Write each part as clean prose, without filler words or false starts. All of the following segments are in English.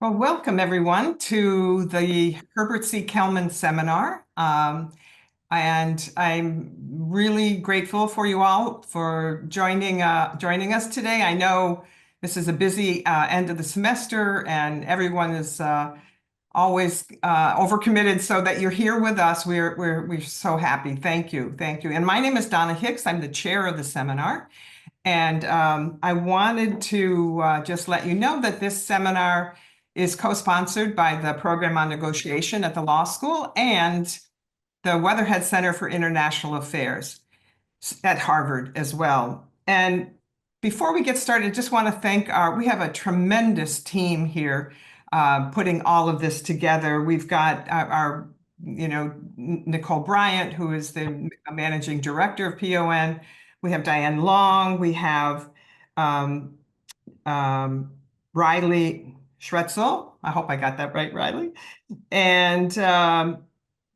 Well, welcome everyone to the Herbert C. Kellman Seminar. And I'm really grateful for you all for joining us today. I know this is a busy end of the semester, and everyone is always overcommitted. So that you're here with us, we're so happy. Thank you, thank you. And my name is Donna Hicks. I'm the chair of the seminar, and I wanted to just let you know that this seminar is co-sponsored by the Program on Negotiation at the Law School and the Weatherhead Center for International Affairs at Harvard as well. And before we get started, I just want to thank we have a tremendous team here putting all of this together. We've got our Nicole Bryant, who is the managing director of PON. We have Diane Long. We have um, Riley Schretzel. I hope I got that right, Riley. And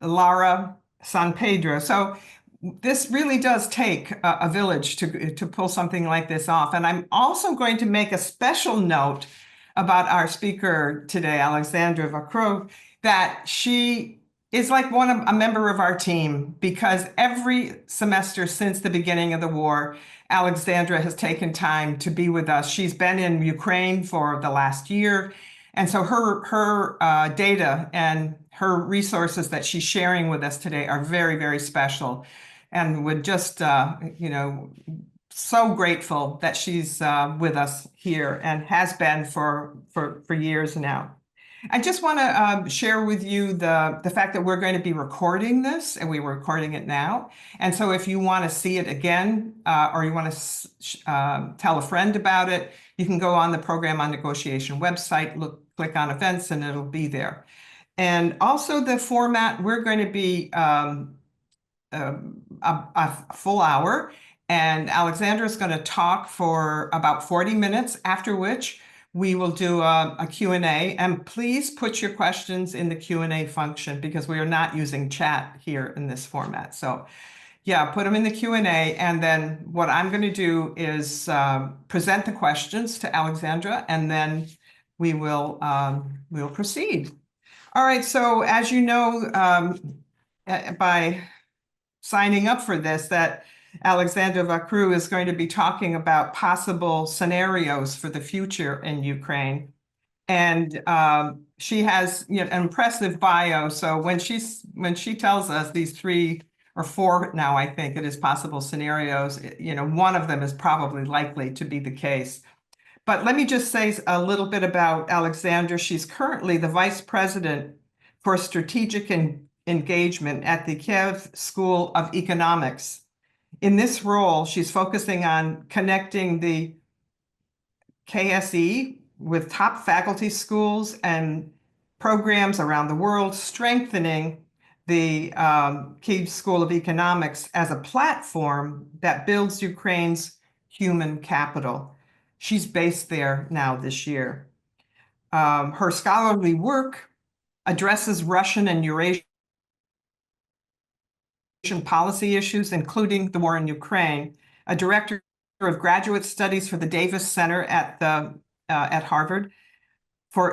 Lara San Pedro. So this really does take a village to pull something like this off. And I'm also going to make a special note about our speaker today, Alexandra Vacroux, that she is like a member of our team, because every semester since the beginning of the war, Alexandra has taken time to be with us. She's been in Ukraine for the last year. And so her data and her resources that she's sharing with us today are very, very special, and would just, so grateful that she's with us here and has been for years now. I just want to share with you the fact that we're going to be recording this, and we're recording it now. And so if you want to see it again, or you want to tell a friend about it, you can go on the Program on Negotiation website, click on events, and it'll be there. And also the format, we're going to be a full hour, and Alexandra is going to talk for about 40 minutes, after which we will do a Q&A. And please put your questions in the Q&A function, because we are not using chat here in this format. So yeah, put them in the Q&A, and then what I'm going to do is present the questions to Alexandra, and then we'll proceed. All right, so as you know, by signing up for this, that Alexandra Vacroux is going to be talking about possible scenarios for the future in Ukraine. And she has an impressive bio. So when she tells us these 3 or 4 now, I think it is possible scenarios, one of them is probably likely to be the case. But let me just say a little bit about Alexandra. She's currently the vice president for strategic engagement at the Kiev School of Economics. In this role, she's focusing on connecting the KSE with top faculty schools and programs around the world, strengthening the Kiev School of Economics as a platform that builds Ukraine's human capital. She's based there now this year. Her scholarly work addresses Russian and Eurasian policy issues, including the war in Ukraine. A director of graduate studies for the Davis Center at Harvard.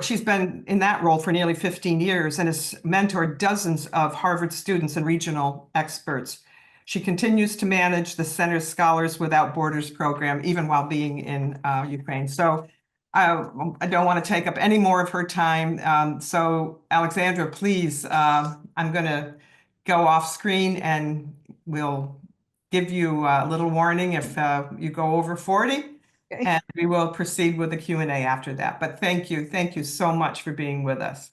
She's been in that role for nearly 15 years and has mentored dozens of Harvard students and regional experts. She continues to manage the center's Scholars Without Borders program, even while being in Ukraine. So I don't want to take up any more of her time. So Alexandra, please, I'm going to go off screen, and we'll give you a little warning if you go over 40. Okay. And we will proceed with the Q&A after that. But thank you so much for being with us.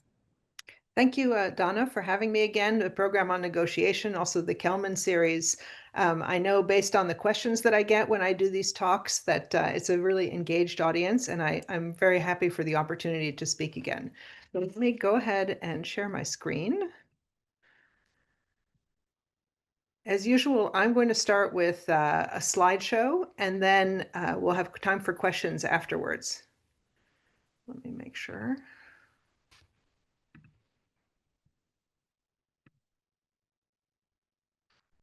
Thank you, Donna, for having me again, the Program on Negotiation, also the Kellman series. I know based on the questions that I get when I do these talks that it's a really engaged audience, and I'm very happy for the opportunity to speak again. So let me go ahead and share my screen. As usual, I'm going to start with a slideshow, and then we'll have time for questions afterwards. Let me make sure.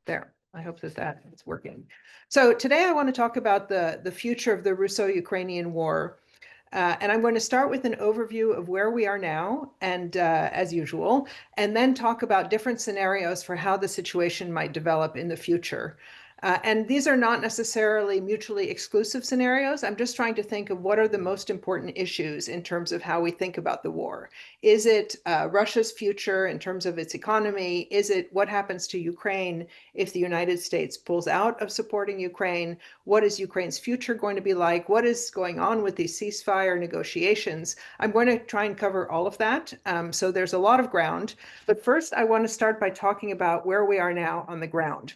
There, I hope that is working. So today I want to talk about the future of the Russo-Ukrainian war. And I'm going to start with an overview of where we are now, and as usual, and then talk about different scenarios for how the situation might develop in the future. And these are not necessarily mutually exclusive scenarios. I'm just trying to think of what are the most important issues in terms of how we think about the war. Is it Russia's future in terms of its economy? Is it what happens to Ukraine if the United States pulls out of supporting Ukraine? What is Ukraine's future going to be like? What is going on with these ceasefire negotiations? I'm going to try and cover all of that. So there's a lot of ground. But first, I want to start by talking about where we are now on the ground.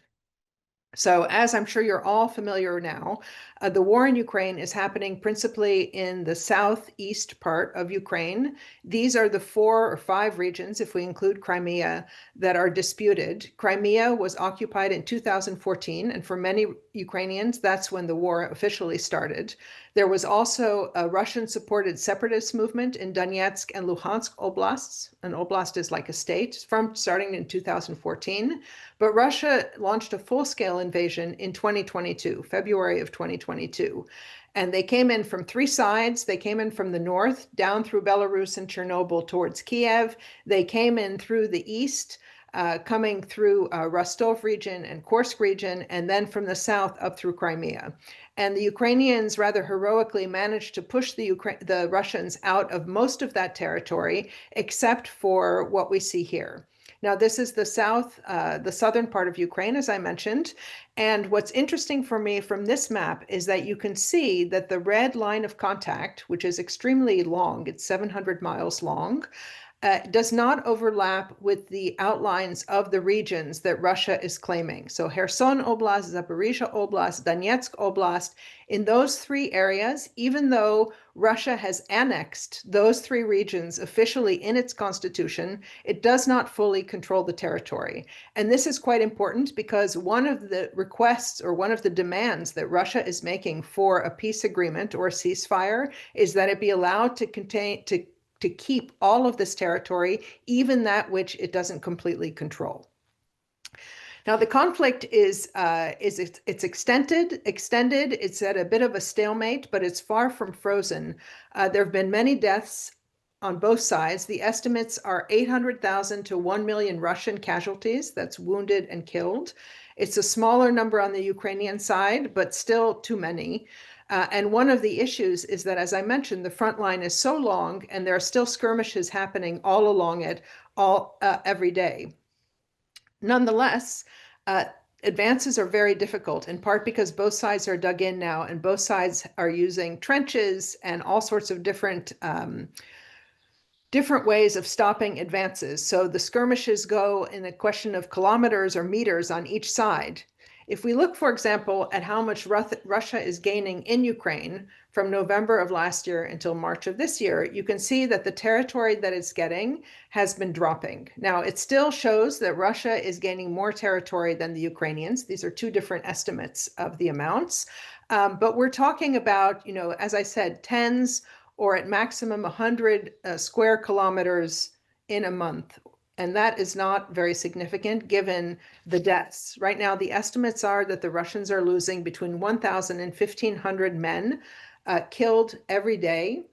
So, as I'm sure you're all familiar now, the war in Ukraine is happening principally in the southeast part of Ukraine. These are the 4 or 5 regions, if we include Crimea, that are disputed. Crimea was occupied in 2014, and for many Ukrainians, that's when the war officially started. There was also a Russian-supported separatist movement in Donetsk and Luhansk oblasts. An oblast is like a state, from starting in 2014. But Russia launched a full-scale invasion in 2022, February of 2022. And they came in from 3 sides. They came in from the north, down through Belarus and Chernobyl towards Kiev. They came in through the east, coming through Rostov region and Kursk region, and then from the south up through Crimea. And the Ukrainians rather heroically managed to push the Russians out of most of that territory, except for what we see here. Now, this is the southern part of Ukraine, as I mentioned. And what's interesting for me from this map is that you can see that the red line of contact, which is extremely long, it's 700 miles long, does not overlap with the outlines of the regions that Russia is claiming. So Kherson Oblast, Zaporizhia Oblast, Donetsk Oblast, in those 3 areas, even though Russia has annexed those 3 regions officially in its constitution, it does not fully control the territory. And this is quite important because one of the requests or one of the demands that Russia is making for a peace agreement or a ceasefire is that it be allowed to keep all of this territory, even that which it doesn't completely control. Now, the conflict is it's extended. It's at a bit of a stalemate, but it's far from frozen. There have been many deaths on both sides. The estimates are 800,000 to 1 million Russian casualties, that's wounded and killed. It's a smaller number on the Ukrainian side, but still too many. And one of the issues is that, as I mentioned, the front line is so long and there are still skirmishes happening all along it every day. Nonetheless, advances are very difficult, in part because both sides are dug in now and both sides are using trenches and all sorts of different ways of stopping advances. So the skirmishes go in a question of kilometers or meters on each side. If we look, for example, at how much Russia is gaining in Ukraine from November of last year until March of this year, you can see that the territory that it's getting has been dropping. Now, it still shows that Russia is gaining more territory than the Ukrainians. These are 2 different estimates of the amounts. But we're talking about, as I said, tens or at maximum 100 square kilometers in a month. And that is not very significant given the deaths. Right now, the estimates are that the Russians are losing between 1,000 and 1,500 men killed every day.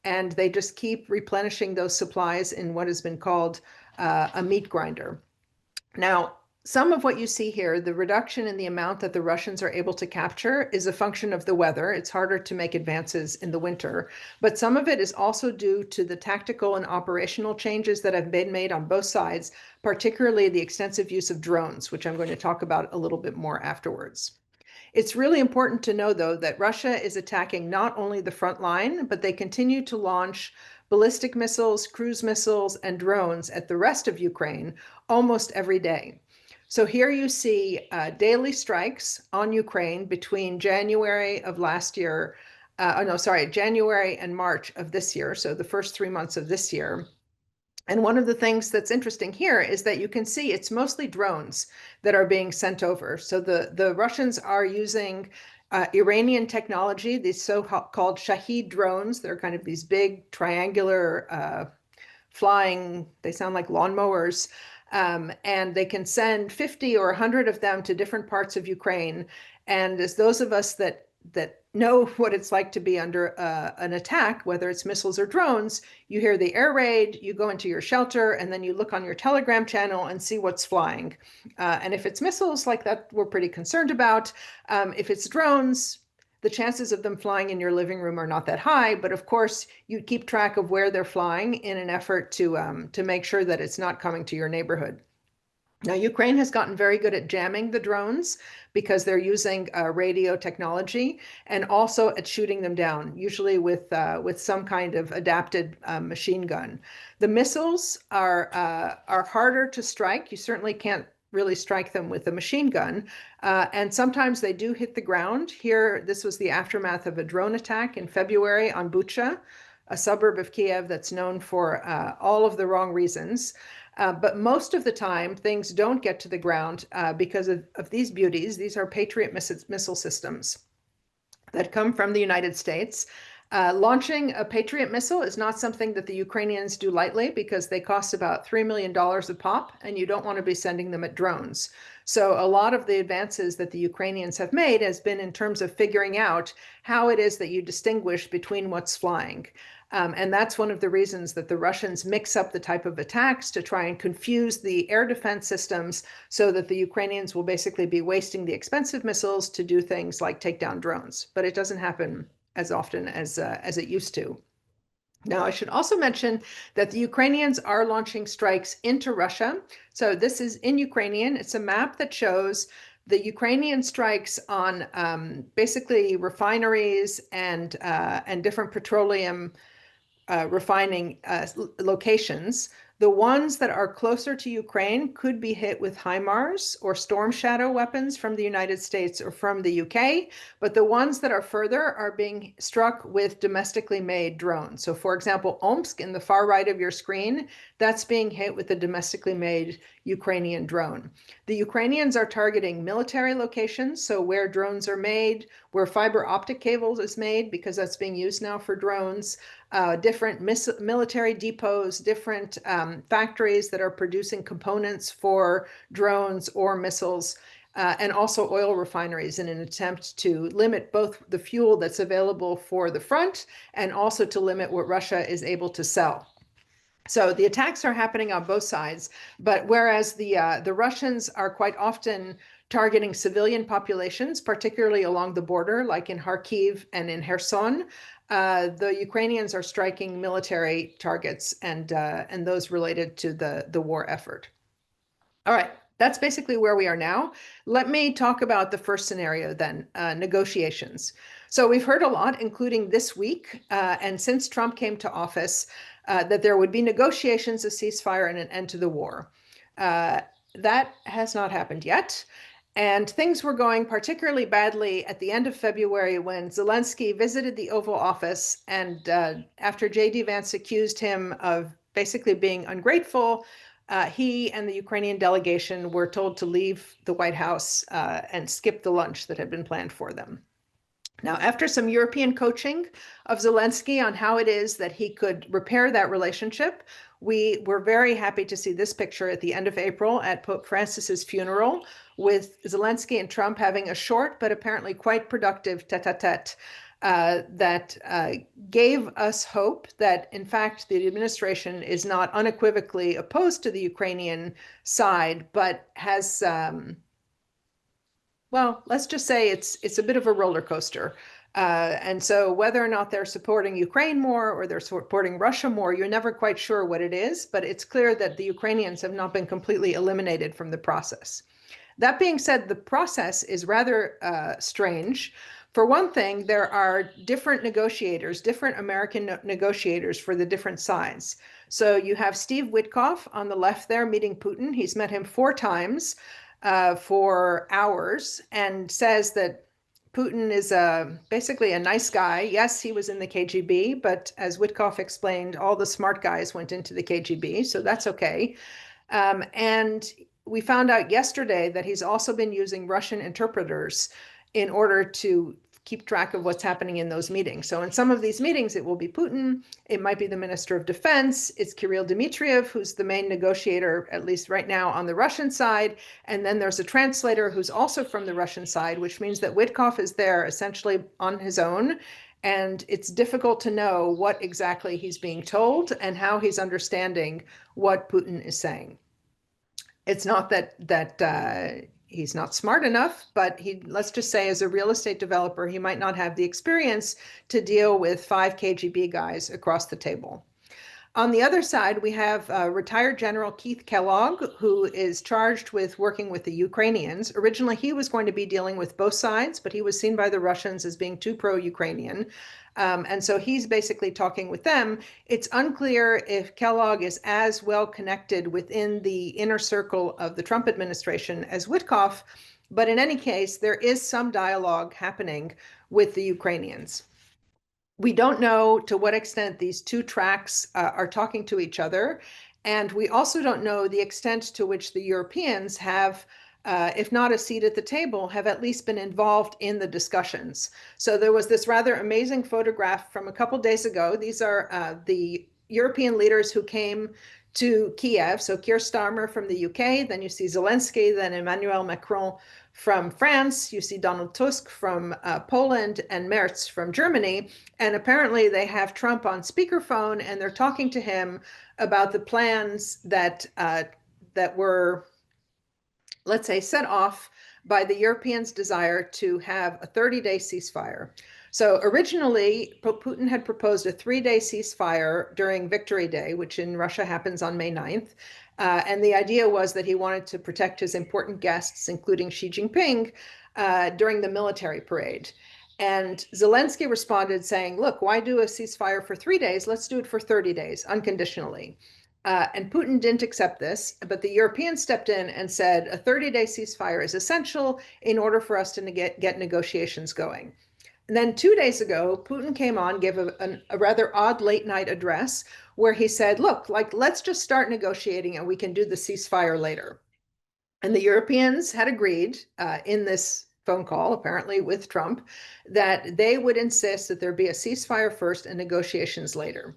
And they just keep replenishing those supplies in what has been called a meat grinder. Now, some of what you see here, the reduction in the amount that the Russians are able to capture, is a function of the weather. It's harder to make advances in the winter. But some of it is also due to the tactical and operational changes that have been made on both sides, particularly the extensive use of drones, which I'm going to talk about a little bit more afterwards. It's really important to know, though, that Russia is attacking not only the front line, but they continue to launch ballistic missiles, cruise missiles, and drones at the rest of Ukraine almost every day. So here you see daily strikes on Ukraine between January of last year, January and March of this year, so the first 3 months of this year. And one of the things that's interesting here is that you can see it's mostly drones that are being sent over. So the Russians are using Iranian technology, these so-called Shahed drones. They're kind of these big triangular flying, they sound like lawnmowers. And they can send 50 or 100 of them to different parts of Ukraine. And as those of us that that know what it's like to be under an attack, whether it's missiles or drones. You hear the air raid, you go into your shelter, and then you look on your Telegram channel and see what's flying. And if it's missiles like that, we're pretty concerned about. If it's drones, the chances of them flying in your living room are not that high, but of course you keep track of where they're flying in an effort to make sure that it's not coming to your neighborhood. Now, Ukraine has gotten very good at jamming the drones because they're using radio technology, and also at shooting them down, usually with some kind of adapted machine gun. The missiles are harder to strike. You certainly can't really strike them with a machine gun, and sometimes they do hit the ground. Here, this was the aftermath of a drone attack in February on Bucha, a suburb of Kiev that's known for all of the wrong reasons. But most of the time, things don't get to the ground because of these beauties. These are Patriot missile systems that come from the United States. Launching a Patriot missile is not something that the Ukrainians do lightly because they cost about $3 million a pop, and you don't want to be sending them at drones. So a lot of the advances that the Ukrainians have made has been in terms of figuring out how it is that you distinguish between what's flying. And that's one of the reasons that the Russians mix up the type of attacks to try and confuse the air defense systems so that the Ukrainians will basically be wasting the expensive missiles to do things like take down drones. But it doesn't happen as often as it used to. Now, I should also mention that the Ukrainians are launching strikes into Russia. So this is in Ukrainian. It's a map that shows the Ukrainian strikes on basically refineries and different petroleum refining locations. The ones that are closer to Ukraine could be hit with HIMARS or Storm Shadow weapons from the United States or from the UK, but the ones that are further are being struck with domestically made drones. So for example, Omsk in the far right of your screen, that's being hit with a domestically made Ukrainian drone. The Ukrainians are targeting military locations, so where drones are made, where fiber optic cables is made, because that's being used now for drones, different military depots, different factories that are producing components for drones or missiles, and also oil refineries in an attempt to limit both the fuel that's available for the front and also to limit what Russia is able to sell. So the attacks are happening on both sides, but whereas the Russians are quite often targeting civilian populations, particularly along the border, like in Kharkiv and in Kherson, the Ukrainians are striking military targets and those related to the war effort. All right, that's basically where we are now. Let me talk about the first scenario then, negotiations. So we've heard a lot, including this week, and since Trump came to office, that there would be negotiations, a ceasefire, and an end to the war. That has not happened yet. And things were going particularly badly at the end of February when Zelensky visited the Oval Office, and after J.D. Vance accused him of basically being ungrateful, he and the Ukrainian delegation were told to leave the White House and skip the lunch that had been planned for them. Now, after some European coaching of Zelensky on how it is that he could repair that relationship, we were very happy to see this picture at the end of April at Pope Francis's funeral, with Zelensky and Trump having a short but apparently quite productive tete-a-tete that gave us hope that, in fact, the administration is not unequivocally opposed to the Ukrainian side, but has well, let's just say it's a bit of a roller coaster. And so whether or not they're supporting Ukraine more or they're supporting Russia more, you're never quite sure what it is, but it's clear that the Ukrainians have not been completely eliminated from the process. That being said, the process is rather strange. For one thing, there are different negotiators, different American negotiators for the different sides. So you have Steve Witkoff on the left there meeting Putin. He's met him 4 times. For hours, and says that Putin is basically a nice guy. Yes, he was in the KGB, but as Witkoff explained, all the smart guys went into the KGB, so that's okay. And we found out yesterday that he's also been using Russian interpreters in order to keep track of what's happening in those meetings. So in some of these meetings, it will be Putin, it might be the Minister of Defense, it's Kirill Dmitriev, who's the main negotiator, at least right now, on the Russian side. And then there's a translator who's also from the Russian side, which means that Witkoff is there essentially on his own. And it's difficult to know what exactly he's being told and how he's understanding what Putin is saying. It's not that he's not smart enough, but let's just say as a real estate developer, he might not have the experience to deal with 5 KGB guys across the table. On the other side, we have retired General Keith Kellogg, who is charged with working with the Ukrainians. Originally, he was going to be dealing with both sides, but he was seen by the Russians as being too pro-Ukrainian. And so he's basically talking with them. It's unclear if Kellogg is as well connected within the inner circle of the Trump administration as Witkoff, but in any case, there is some dialogue happening with the Ukrainians. We don't know to what extent these two tracks are talking to each other. And we also don't know the extent to which the Europeans have, if not a seat at the table, have at least been involved in the discussions. So there was this rather amazing photograph from a couple days ago. These are the European leaders who came to Kiev. So Keir Starmer from the UK, then you see Zelensky, then Emmanuel Macron from France, you see Donald Tusk from Poland, and Merz from Germany. And apparently they have Trump on speakerphone, and they're talking to him about the plans that were, let's say, set off by the Europeans' desire to have a 30-day ceasefire. So originally, Putin had proposed a 3-day ceasefire during Victory Day, which in Russia happens on May 9th. And the idea was that he wanted to protect his important guests, including Xi Jinping, during the military parade. And Zelensky responded saying, look, why do a ceasefire for 3 days? Let's do it for 30 days, unconditionally. And Putin didn't accept this, but the Europeans stepped in and said a 30-day ceasefire is essential in order for us to get negotiations going. And then 2 days ago, Putin came on, gave a rather odd late night address where he said, look, let's just start negotiating and we can do the ceasefire later. And the Europeans had agreed in this phone call, apparently with Trump, that they would insist that there be a ceasefire first and negotiations later.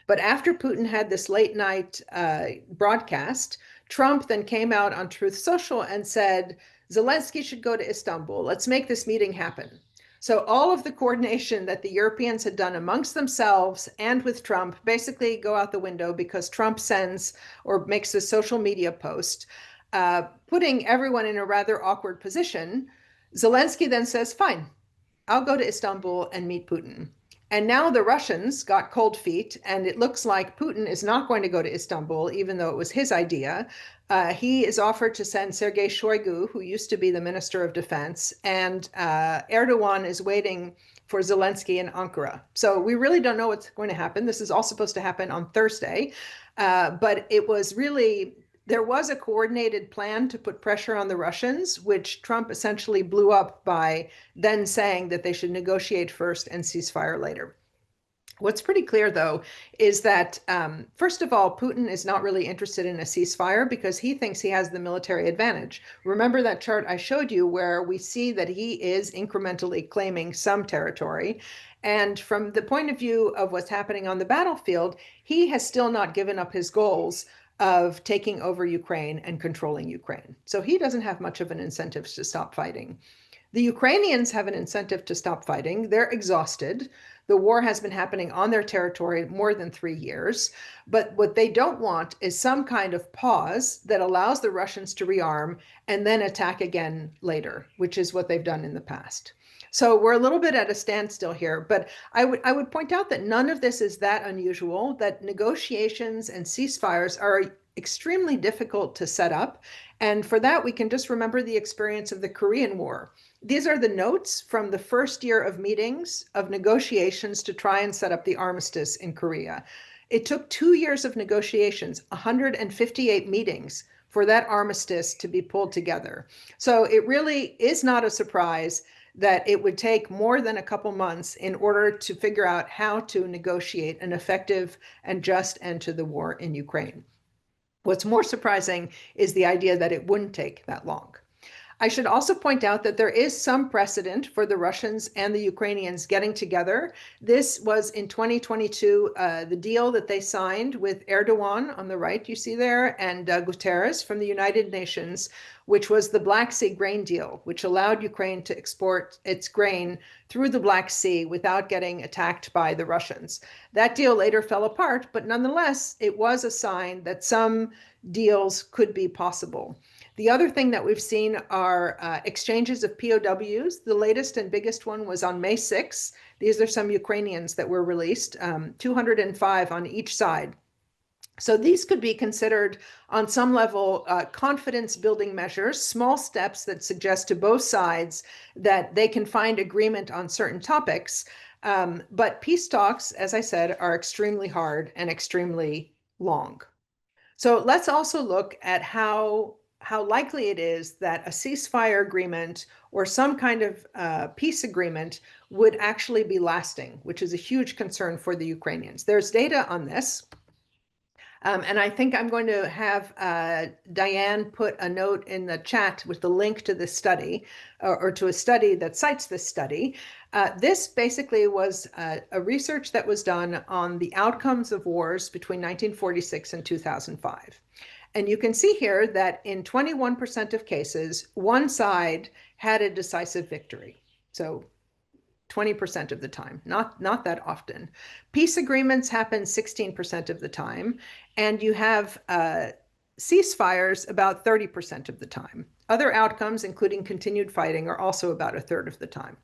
But after Putin had this late night broadcast, Trump then came out on Truth Social and said, Zelensky should go to Istanbul. Let's make this meeting happen. So all of the coordination that the Europeans had done amongst themselves and with Trump basically go out the window because Trump sends or makes a social media post, putting everyone in a rather awkward position. Zelensky then says, fine, I'll go to Istanbul and meet Putin. And now the Russians got cold feet, and it looks like Putin is not going to go to Istanbul, even though it was his idea. He is offered to send Sergei Shoigu, who used to be the Minister of Defense, and Erdogan is waiting for Zelensky in Ankara. So we really don't know what's going to happen. This is all supposed to happen on Thursday, but it was really, there was a coordinated plan to put pressure on the Russians, which Trump essentially blew up by then saying that they should negotiate first and ceasefire later. What's pretty clear, though, is that, first of all, Putin is not really interested in a ceasefire because he thinks he has the military advantage. Remember that chart I showed you where we see that he is incrementally claiming some territory. And from the point of view of what's happening on the battlefield, he has still not given up his goals of taking over Ukraine and controlling Ukraine. So he doesn't have much of an incentive to stop fighting. The Ukrainians have an incentive to stop fighting. They're exhausted. The war has been happening on their territory more than 3 years. But what they don't want is some kind of pause that allows the Russians to rearm and then attack again later, which is what they've done in the past. So we're a little bit at a standstill here, but I would point out that none of this is that unusual, that negotiations and ceasefires are extremely difficult to set up. And for that, we can just remember the experience of the Korean War. These are the notes from the first year of meetings of negotiations to try and set up the armistice in Korea. It took 2 years of negotiations, 158 meetings for that armistice to be pulled together. So it really is not a surprise that it would take more than a couple months in order to figure out how to negotiate an effective and just end to the war in Ukraine. What's more surprising is the idea that it wouldn't take that long. I should also point out that there is some precedent for the Russians and the Ukrainians getting together. This was in 2022, the deal that they signed with Erdogan on the right, you see there, and Guterres from the United Nations, which was the Black Sea grain deal, which allowed Ukraine to export its grain through the Black Sea without getting attacked by the Russians. That deal later fell apart, but nonetheless, it was a sign that some deals could be possible. The other thing that we've seen are exchanges of POWs. The latest and biggest one was on May 6th. These are some Ukrainians that were released, 205 on each side. So these could be considered on some level confidence building measures, small steps that suggest to both sides that they can find agreement on certain topics. But peace talks, as I said, are extremely hard and extremely long. So let's also look at how likely it is that a ceasefire agreement or some kind of peace agreement would actually be lasting, which is a huge concern for the Ukrainians. There's data on this. And I think I'm going to have Diane put a note in the chat with the link to this study or to a study that cites this study. This basically was a research that was done on the outcomes of wars between 1946 and 2005. And you can see here that in 21% of cases, one side had a decisive victory. So 20% of the time, not that often. Peace agreements happen 16% of the time, and you have ceasefires about 30% of the time. Other outcomes, including continued fighting, are also about a third of the time.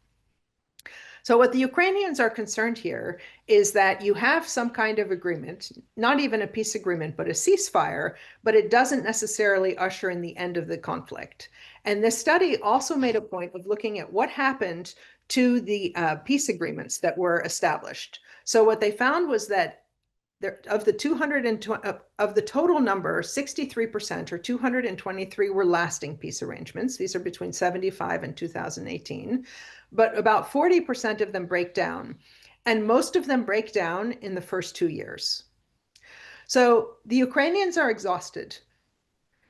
So what the Ukrainians are concerned here is that you have some kind of agreement, not even a peace agreement, but a ceasefire, but it doesn't necessarily usher in the end of the conflict. And this study also made a point of looking at what happened to the peace agreements that were established. So what they found was that of the total number, 63% or 223 were lasting peace arrangements. These are between 75 and 2018, but about 40% of them break down, and most of them break down in the first 2 years. So the Ukrainians are exhausted,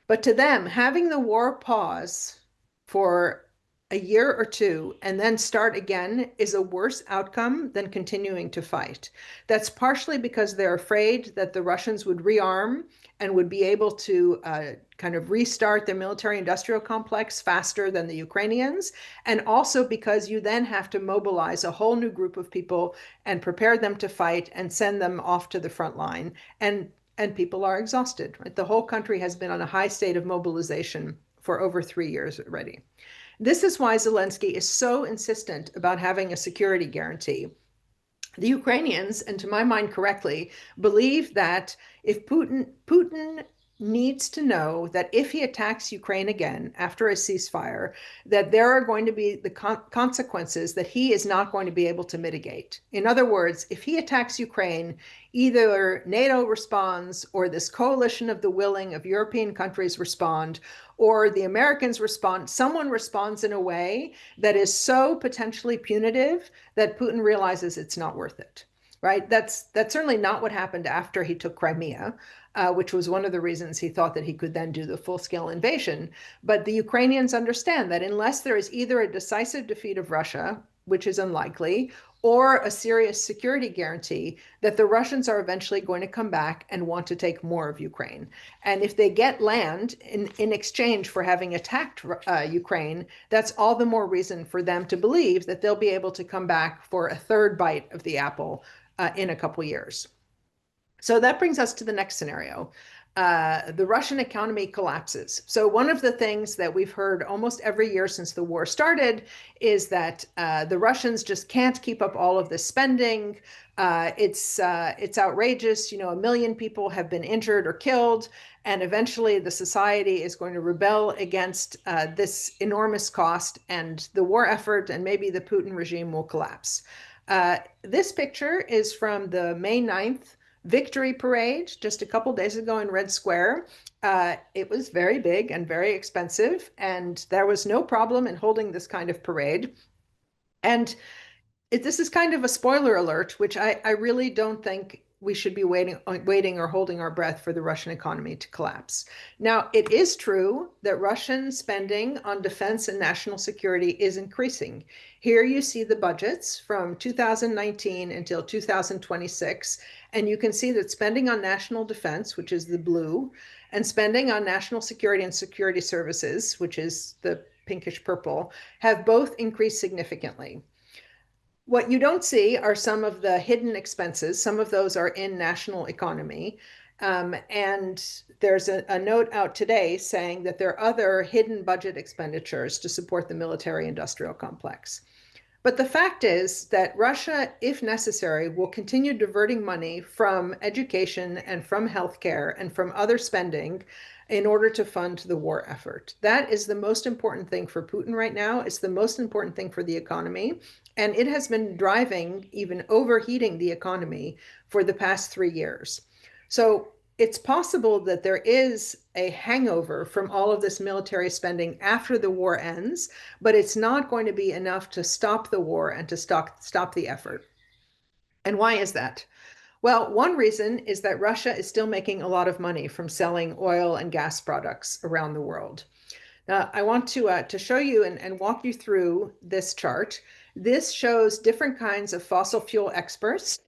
but to them, having the war pause for a year or two and then start again is a worse outcome than continuing to fight. That's partially because they're afraid that the Russians would rearm and would be able to kind of restart their military-industrial complex faster than the Ukrainians, and also because you then have to mobilize a whole new group of people and prepare them to fight and send them off to the front line. And people are exhausted, right? The whole country has been on a high state of mobilization for over 3 years already. This is why Zelensky is so insistent about having a security guarantee. The Ukrainians, and to my mind correctly, believe that if Putin needs to know that if he attacks Ukraine again after a ceasefire, that there are going to be the consequences that he is not going to be able to mitigate. In other words, if he attacks Ukraine, either NATO responds or this coalition of the willing of European countries respond, or the Americans respond, someone responds in a way that is so potentially punitive that Putin realizes it's not worth it. Right? That's certainly not what happened after he took Crimea, which was one of the reasons he thought that he could then do the full-scale invasion. But the Ukrainians understand that unless there is either a decisive defeat of Russia, which is unlikely, or a serious security guarantee, that the Russians are eventually going to come back and want to take more of Ukraine. And if they get land in exchange for having attacked Ukraine, that's all the more reason for them to believe that they'll be able to come back for a third bite of the apple in a couple years. So that brings us to the next scenario. The Russian economy collapses. So one of the things that we've heard almost every year since the war started is that the Russians just can't keep up all of this spending. It's outrageous. 1 million people have been injured or killed, and eventually the society is going to rebel against this enormous cost, and the war effort and maybe the Putin regime will collapse. This picture is from the May 9th Victory Parade just a couple days ago in Red Square. It was very big and very expensive, and there was no problem in holding this kind of parade. And this is kind of a spoiler alert, which I really don't think we should be waiting or holding our breath for the Russian economy to collapse. Now, it is true that Russian spending on defense and national security is increasing. Here you see the budgets from 2019 until 2026, and you can see that spending on national defense, which is the blue, and spending on national security and security services, which is the pinkish purple, have both increased significantly. What you don't see are some of the hidden expenses. Some of those are in national economy. And there's a note out today saying that there are other hidden budget expenditures to support the military industrial complex. But the fact is that Russia, if necessary, will continue diverting money from education and from healthcare and from other spending in order to fund the war effort. That is the most important thing for Putin right now. It's the most important thing for the economy. And it has been driving, even overheating the economy for the past 3 years. So it's possible that there is a hangover from all of this military spending after the war ends, but it's not going to be enough to stop the war and to stop the effort. And why is that? Well, one reason is that Russia is still making a lot of money from selling oil and gas products around the world. Now, I want to show you and walk you through this chart. This shows different kinds of fossil fuel exports.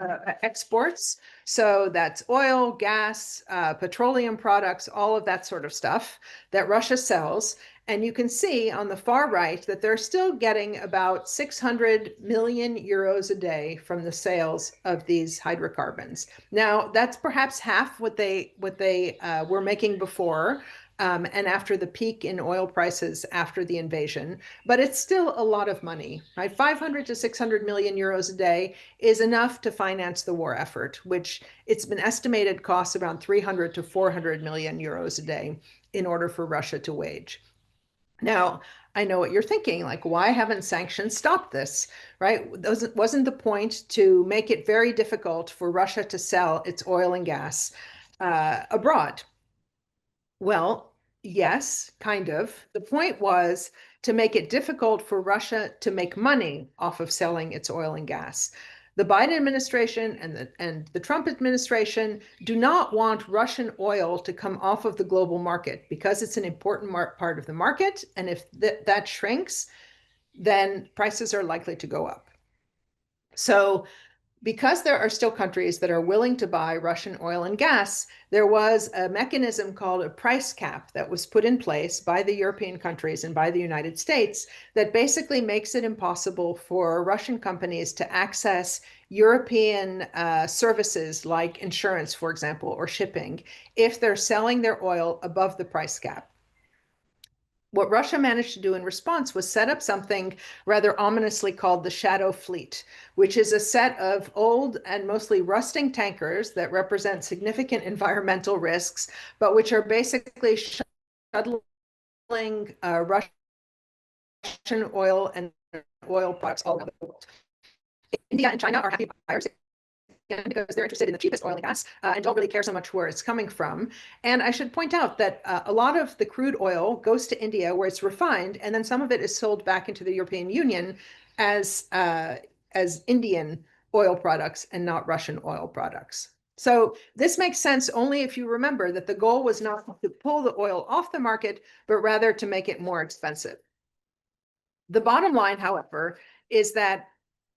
So that's oil, gas, petroleum products, all of that sort of stuff that Russia sells. And you can see on the far right that they're still getting about 600 million euros a day from the sales of these hydrocarbons. Now, that's perhaps half what they were making before. And after the peak in oil prices after the invasion, but it's still a lot of money, right? 500 to 600 million euros a day is enough to finance the war effort, which it's been estimated costs around 300 to 400 million euros a day in order for Russia to wage. Now, I know what you're thinking, like, why haven't sanctions stopped this, right? Wasn't the point to make it very difficult for Russia to sell its oil and gas abroad? Well, yes, kind of. The point was to make it difficult for Russia to make money off of selling its oil and gas. The Biden administration and the Trump administration do not want Russian oil to come off of the global market because it's an important part of the market. And if that shrinks, then prices are likely to go up. So because there are still countries that are willing to buy Russian oil and gas, there was a mechanism called a price cap that was put in place by the European countries and by the United States that basically makes it impossible for Russian companies to access European services like insurance, for example, or shipping, if they're selling their oil above the price cap. What Russia managed to do in response was set up something rather ominously called the Shadow Fleet, which is a set of old and mostly rusting tankers that represent significant environmental risks, but which are basically shuttling Russian oil and oil products all over the world. India and China are happy buyers because they're interested in the cheapest oil and gas and don't really care so much where it's coming from. And I should point out that a lot of the crude oil goes to India where it's refined, and then some of it is sold back into the European Union as Indian oil products and not Russian oil products. So this makes sense only if you remember that the goal was not to pull the oil off the market, but rather to make it more expensive. The bottom line, however, is that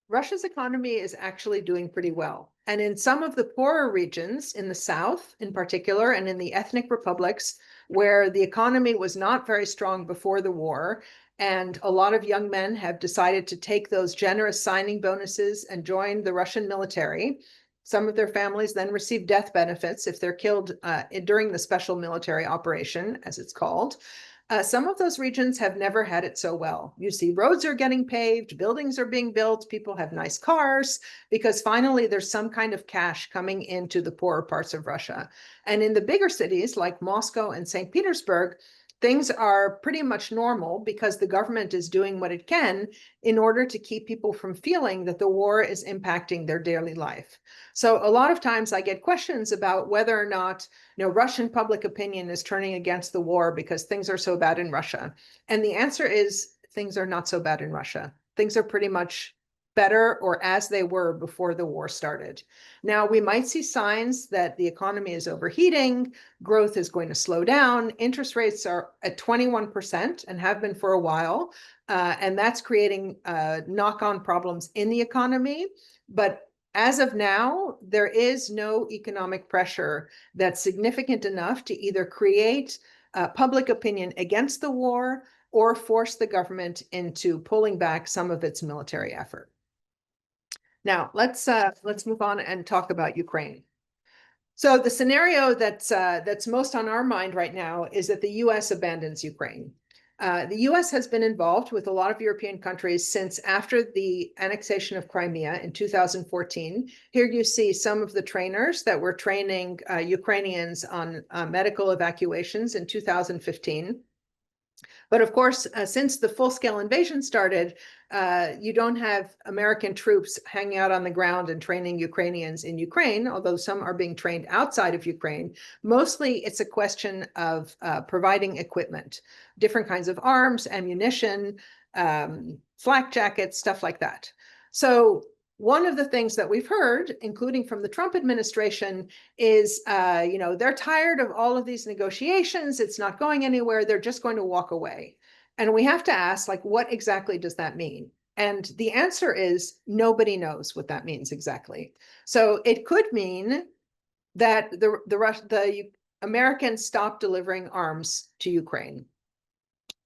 Russia's economy is actually doing pretty well. And in some of the poorer regions, in the south in particular, and in the ethnic republics, where the economy was not very strong before the war, and a lot of young men have decided to take those generous signing bonuses and join the Russian military. Some of their families then receive death benefits if they're killed during the special military operation, as it's called. Some of those regions have never had it so well. You see roads are getting paved, buildings are being built, people have nice cars, because finally there's some kind of cash coming into the poorer parts of Russia. And in the bigger cities like Moscow and St. Petersburg, things are pretty much normal because the government is doing what it can in order to keep people from feeling that the war is impacting their daily life. So a lot of times I get questions about whether or not Russian public opinion is turning against the war because things are so bad in Russia. And the answer is things are not so bad in Russia. Things are pretty much better or as they were before the war started. Now, we might see signs that the economy is overheating, growth is going to slow down, interest rates are at 21% and have been for a while, and that's creating knock-on problems in the economy. But as of now, there is no economic pressure that's significant enough to either create public opinion against the war or force the government into pulling back some of its military effort. Now, let's move on and talk about Ukraine. So the scenario that's most on our mind right now is that the US abandons Ukraine. The US has been involved with a lot of European countries since after the annexation of Crimea in 2014. Here you see some of the trainers that were training Ukrainians on medical evacuations in 2015. But of course, since the full-scale invasion started, you don't have American troops hanging out on the ground and training Ukrainians in Ukraine, although some are being trained outside of Ukraine. Mostly, it's a question of providing equipment, different kinds of arms, ammunition, flak jackets, stuff like that. So one of the things that we've heard, including from the Trump administration, is, they're tired of all of these negotiations. It's not going anywhere. They're just going to walk away. And we have to ask, like, what exactly does that mean? And the answer is nobody knows what that means exactly. So it could mean that the Americans stop delivering arms to Ukraine.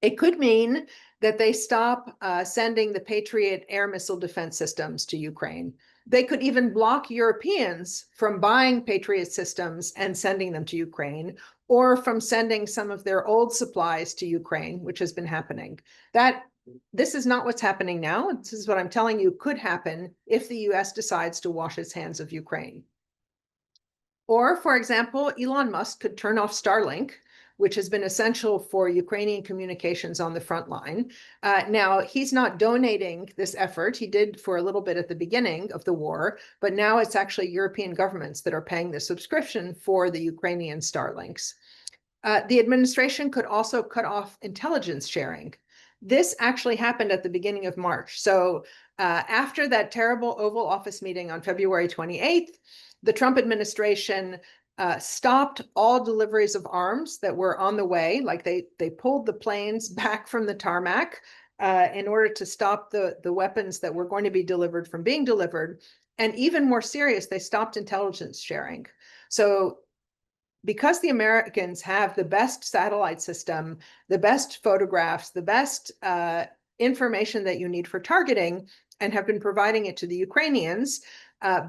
It could mean that they stop sending the Patriot air missile defense systems to Ukraine. They could even block Europeans from buying Patriot systems and sending them to Ukraine, or from sending some of their old supplies to Ukraine, which has been happening. This is not what's happening now. This is what I'm telling you could happen if the US decides to wash its hands of Ukraine. Or, for example, Elon Musk could turn off Starlink, which has been essential for Ukrainian communications on the front line. Now, he's not donating this effort. He did for a little bit at the beginning of the war, but now it's actually European governments that are paying the subscription for the Ukrainian Starlinks. The administration could also cut off intelligence sharing. This actually happened at the beginning of March. So after that terrible Oval Office meeting on February 28th, the Trump administration stopped all deliveries of arms that were on the way. Like they pulled the planes back from the tarmac in order to stop the weapons that were going to be delivered from being delivered. And even more serious, they stopped intelligence sharing. So because the Americans have the best satellite system, the best photographs, the best information that you need for targeting, and have been providing it to the Ukrainians,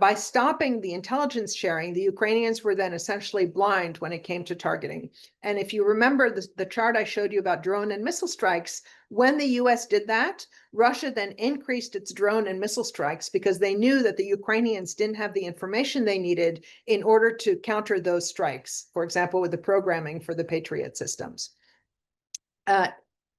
by stopping the intelligence sharing, the Ukrainians were then essentially blind when it came to targeting. And if you remember the chart I showed you about drone and missile strikes, when the US did that, Russia then increased its drone and missile strikes because they knew that the Ukrainians didn't have the information they needed in order to counter those strikes, for example, with the programming for the Patriot systems.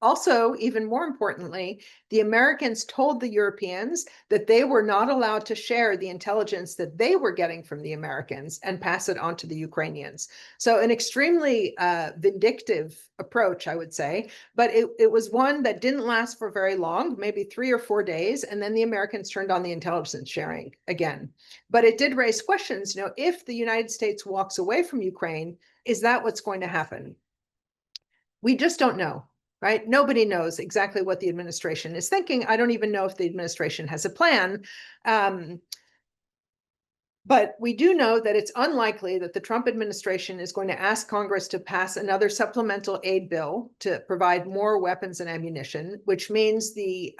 Also, even more importantly, the Americans told the Europeans that they were not allowed to share the intelligence that they were getting from the Americans and pass it on to the Ukrainians. So an extremely vindictive approach, I would say, but it was one that didn't last for very long, maybe 3 or 4 days, and then the Americans turned on the intelligence sharing again. But it did raise questions, if the United States walks away from Ukraine, is that what's going to happen? We just don't know. Right? Nobody knows exactly what the administration is thinking. I don't even know if the administration has a plan. But we do know that it's unlikely that the Trump administration is going to ask Congress to pass another supplemental aid bill to provide more weapons and ammunition, which means the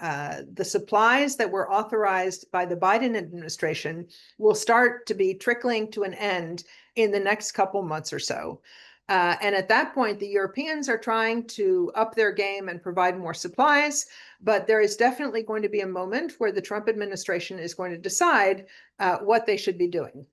supplies that were authorized by the Biden administration will start to be trickling to an end in the next couple months or so. And at that point, the Europeans are trying to up their game and provide more supplies. But there is definitely going to be a moment where the Trump administration is going to decide what they should be doing.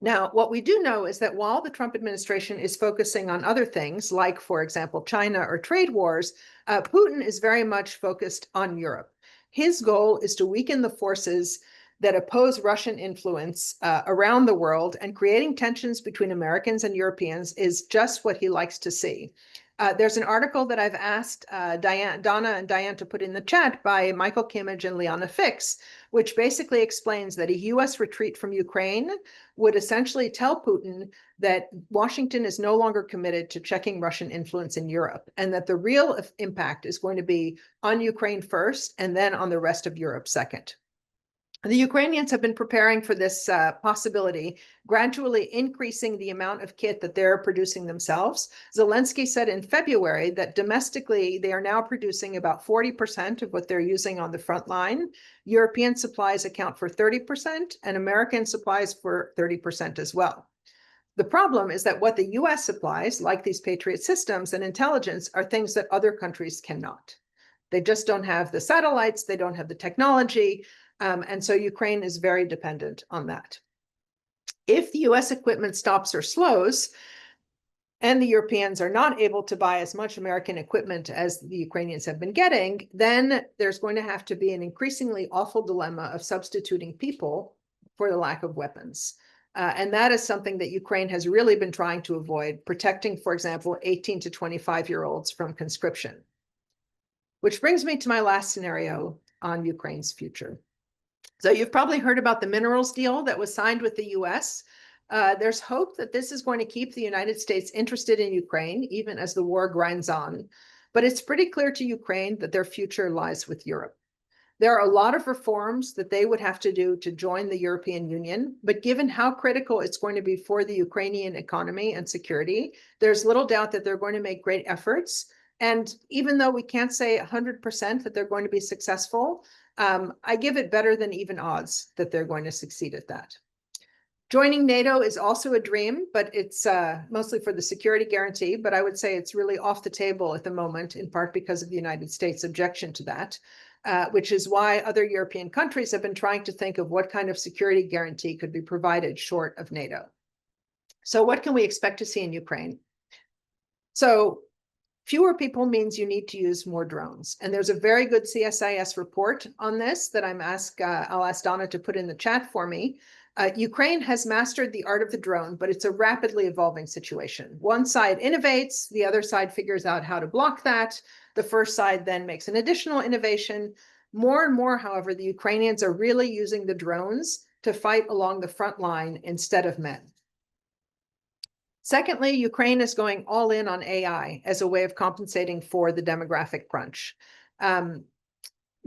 Now, what we do know is that while the Trump administration is focusing on other things, like, for example, China or trade wars, Putin is very much focused on Europe. His goal is to weaken the forces that oppose Russian influence around the world, and creating tensions between Americans and Europeans is just what he likes to see. There's an article that I've asked Donna and Diane to put in the chat by Michael Kimmage and Liana Fix, which basically explains that a US retreat from Ukraine would essentially tell Putin that Washington is no longer committed to checking Russian influence in Europe, and that the real impact is going to be on Ukraine first and then on the rest of Europe second. The Ukrainians have been preparing for this possibility, gradually increasing the amount of kit that they're producing themselves. Zelensky said in February that domestically, they are now producing about 40% of what they're using on the front line. European supplies account for 30%, and American supplies for 30% as well. The problem is that what the US supplies, like these Patriot systems and intelligence, are things that other countries cannot. They just don't have the satellites, they don't have the technology, and so Ukraine is very dependent on that. If the US equipment stops or slows, and the Europeans are not able to buy as much American equipment as the Ukrainians have been getting, then there's going to have to be an increasingly awful dilemma of substituting people for the lack of weapons. And that is something that Ukraine has really been trying to avoid, protecting, for example, 18 to 25-year-olds from conscription. Which brings me to my last scenario on Ukraine's future. So you've probably heard about the minerals deal that was signed with the US. There's hope that this is going to keep the United States interested in Ukraine, even as the war grinds on. But it's pretty clear to Ukraine that their future lies with Europe. There are a lot of reforms that they would have to do to join the European Union, but given how critical it's going to be for the Ukrainian economy and security, there's little doubt that they're going to make great efforts. And even though we can't say 100% that they're going to be successful, I give it better than even odds that they're going to succeed at that. Joining NATO is also a dream, but it's mostly for the security guarantee, but I would say it's really off the table at the moment, in part because of the United States' objection to that, which is why other European countries have been trying to think of what kind of security guarantee could be provided short of NATO. So what can we expect to see in Ukraine? So fewer people means you need to use more drones. And there's a very good CSIS report on this that I'll ask Donna to put in the chat for me. Ukraine has mastered the art of the drone, but it's a rapidly evolving situation. One side innovates, the other side figures out how to block that. The first side then makes an additional innovation. More and more, however, the Ukrainians are really using the drones to fight along the front line instead of men. Secondly, Ukraine is going all in on AI as a way of compensating for the demographic crunch.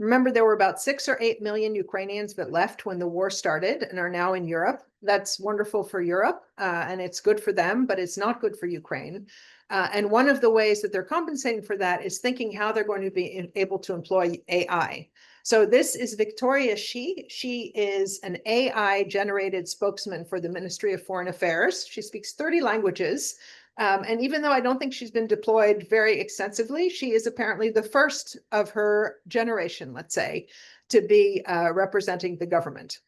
Remember, there were about 6 or 8 million Ukrainians that left when the war started and are now in Europe. That's wonderful for Europe, and it's good for them, but it's not good for Ukraine. And one of the ways that they're compensating for that is thinking how they're going to be able to employ AI. So this is Victoria Shi. She is an AI-generated spokesman for the Ministry of Foreign Affairs. She speaks 30 languages. And even though I don't think she's been deployed very extensively, she is apparently the first of her generation, let's say, to be representing the government.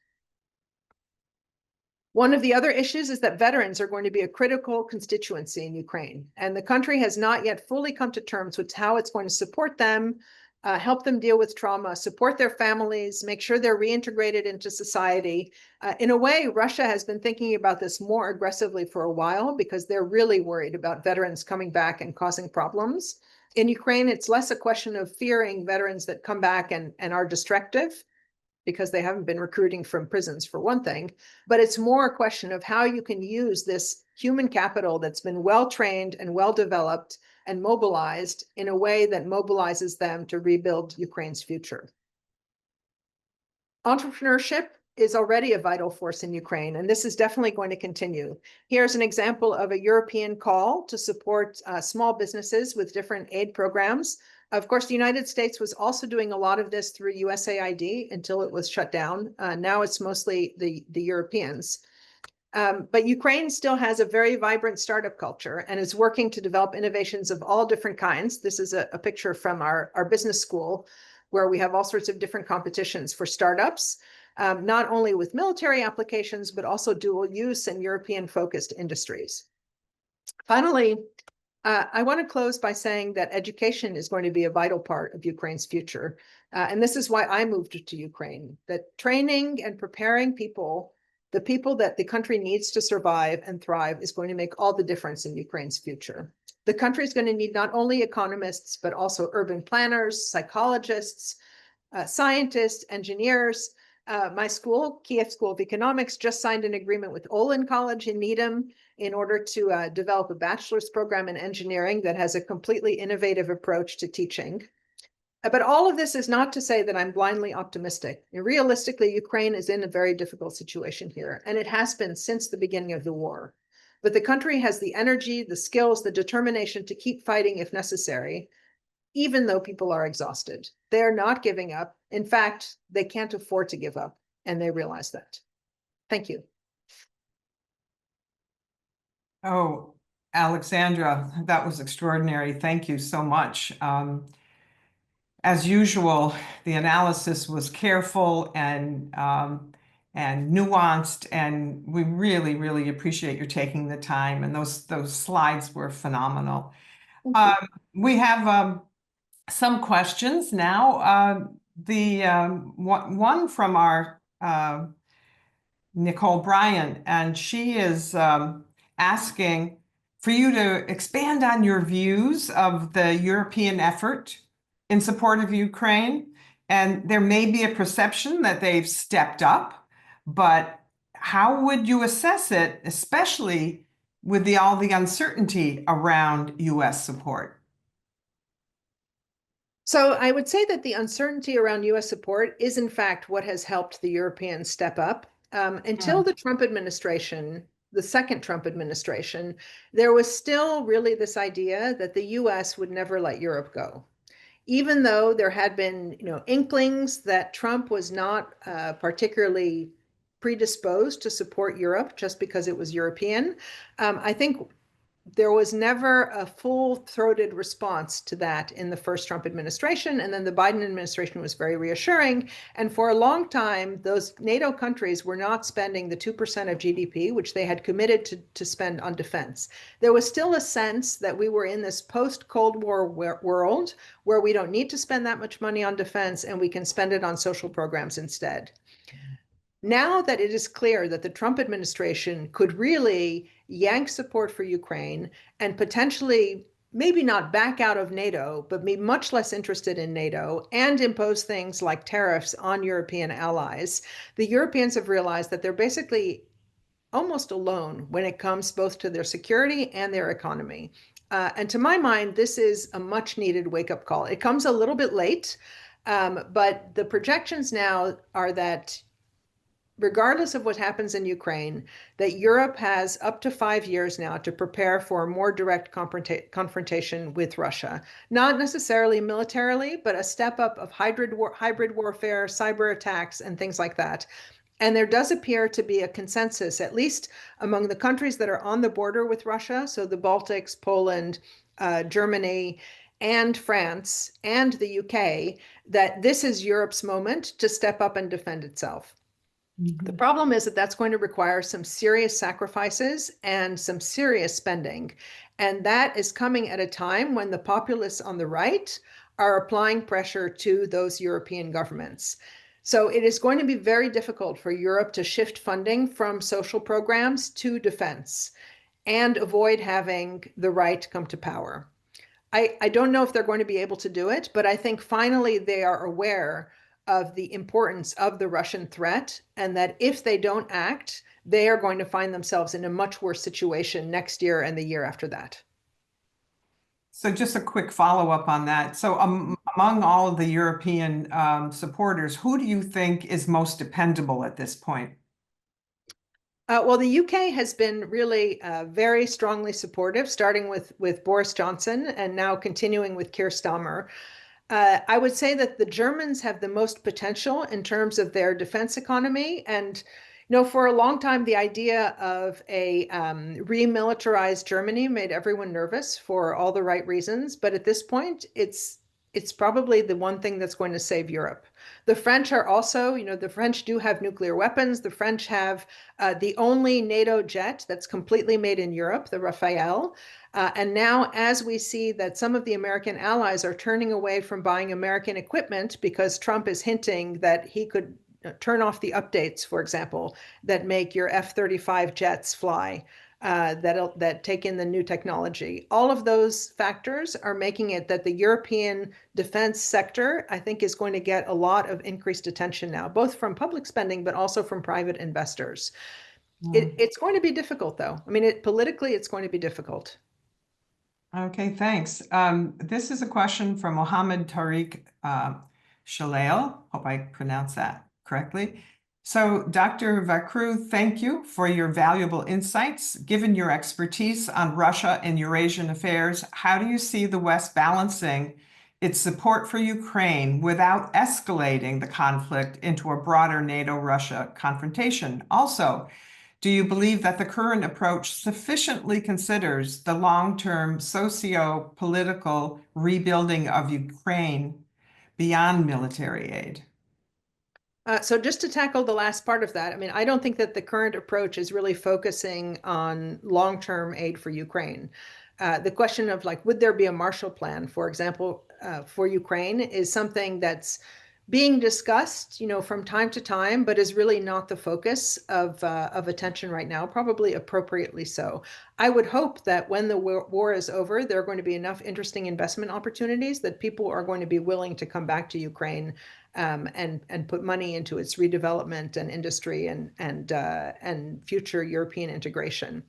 One of the other issues is that veterans are going to be a critical constituency in Ukraine, and the country has not yet fully come to terms with how it's going to support them, help them deal with trauma, support their families, make sure they're reintegrated into society. In a way, Russia has been thinking about this more aggressively for a while because they're really worried about veterans coming back and causing problems. In Ukraine, it's less a question of fearing veterans that come back and are destructive, because they haven't been recruiting from prisons, for one thing, but it's more a question of how you can use this human capital that's been well-trained and well-developed and mobilized in a way that mobilizes them to rebuild Ukraine's future. Entrepreneurship is already a vital force in Ukraine, and this is definitely going to continue. Here's an example of a European call to support small businesses with different aid programs. Of course, the United States was also doing a lot of this through USAID until it was shut down. Now it's mostly the Europeans. But Ukraine still has a very vibrant startup culture and is working to develop innovations of all different kinds. This is a picture from our business school, where we have all sorts of different competitions for startups, not only with military applications, but also dual use and European-focused industries. Finally, I want to close by saying that education is going to be a vital part of Ukraine's future. And this is why I moved to Ukraine, that training and preparing people, the people that the country needs to survive and thrive, is going to make all the difference in Ukraine's future. The country is going to need not only economists, but also urban planners, psychologists, scientists, engineers. My school, Kiev School of Economics, just signed an agreement with Olin College in Needham in order to develop a bachelor's program in engineering that has a completely innovative approach to teaching. But all of this is not to say that I'm blindly optimistic. Realistically, Ukraine is in a very difficult situation here, and it has been since the beginning of the war. But the country has the energy, the skills, the determination to keep fighting if necessary, even though people are exhausted. They're not giving up. In fact, they can't afford to give up, and they realize that. Thank you. Oh, Alexandra, that was extraordinary. Thank you so much. As usual, the analysis was careful and nuanced, and we really, really appreciate your taking the time. And those slides were phenomenal. We have some questions now. The one from our Nicole Bryant, and she is asking for you to expand on your views of the European effort in support of Ukraine. And there may be a perception that they've stepped up, but how would you assess it, especially with all the uncertainty around US support? So I would say that the uncertainty around US support is, in fact, what has helped the Europeans step up. Until the Trump administration, the second Trump administration, there was still really this idea that the US would never let Europe go. Even though there had been, inklings that Trump was not particularly predisposed to support Europe just because it was European, I think there was never a full-throated response to that in the first Trump administration. And then the Biden administration was very reassuring. And for a long time, those NATO countries were not spending the 2% of GDP, which they had committed to spend on defense. There was still a sense that we were in this post-Cold War world where we don't need to spend that much money on defense and we can spend it on social programs instead. Now that it is clear that the Trump administration could really yank support for Ukraine and potentially maybe not back out of NATO, but be much less interested in NATO and impose things like tariffs on European allies, the Europeans have realized that they're basically almost alone when it comes both to their security and their economy. And to my mind, this is a much needed wake-up call. It comes a little bit late, but the projections now are that regardless of what happens in Ukraine, that Europe has up to 5 years now to prepare for a more direct confrontation with Russia. Not necessarily militarily, but a step up of hybrid warfare, cyber attacks, and things like that. And there does appear to be a consensus, at least among the countries that are on the border with Russia, so the Baltics, Poland, Germany, and France, and the UK, that this is Europe's moment to step up and defend itself. The problem is that that's going to require some serious sacrifices and some serious spending. And that is coming at a time when the populists on the right are applying pressure to those European governments. So it is going to be very difficult for Europe to shift funding from social programs to defense and avoid having the right come to power. I don't know if they're going to be able to do it, but I think finally they are aware of the importance of the Russian threat, and that if they don't act, they are going to find themselves in a much worse situation next year and the year after that. So just a quick follow-up on that. So among all of the European supporters, who do you think is most dependable at this point? Well, the UK has been really very strongly supportive, starting with Boris Johnson and now continuing with Keir Starmer. I would say that the Germans have the most potential in terms of their defense economy. And, for a long time, the idea of a remilitarized Germany made everyone nervous for all the right reasons. But at this point, it's probably the one thing that's going to save Europe. The French are also, the French do have nuclear weapons. The French have the only NATO jet that's completely made in Europe, the Rafale. And now, as we see that some of the American allies are turning away from buying American equipment because Trump is hinting that he could turn off the updates, for example, that make your F-35 jets fly. that take in the new technology. All of those factors are making it that the European defense sector, I think, is going to get a lot of increased attention now, both from public spending, but also from private investors. It's going to be difficult, though. I mean, politically, it's going to be difficult. Okay, thanks. This is a question from Mohammed Tariq Shalal. Hope I pronounced that correctly. So, Dr. Vacroux, thank you for your valuable insights. Given your expertise on Russia and Eurasian affairs, how do you see the West balancing its support for Ukraine without escalating the conflict into a broader NATO-Russia confrontation? Also, do you believe that the current approach sufficiently considers the long-term socio-political rebuilding of Ukraine beyond military aid? So just to tackle the last part of that, I mean, I don't think that the current approach is really focusing on long-term aid for Ukraine. The question of like, would there be a Marshall Plan, for example, for Ukraine is something that's being discussed, from time to time, but is really not the focus of attention right now, probably appropriately so. I would hope that when the war is over, there are going to be enough interesting investment opportunities that people are going to be willing to come back to Ukraine and put money into its redevelopment and industry and future European integration.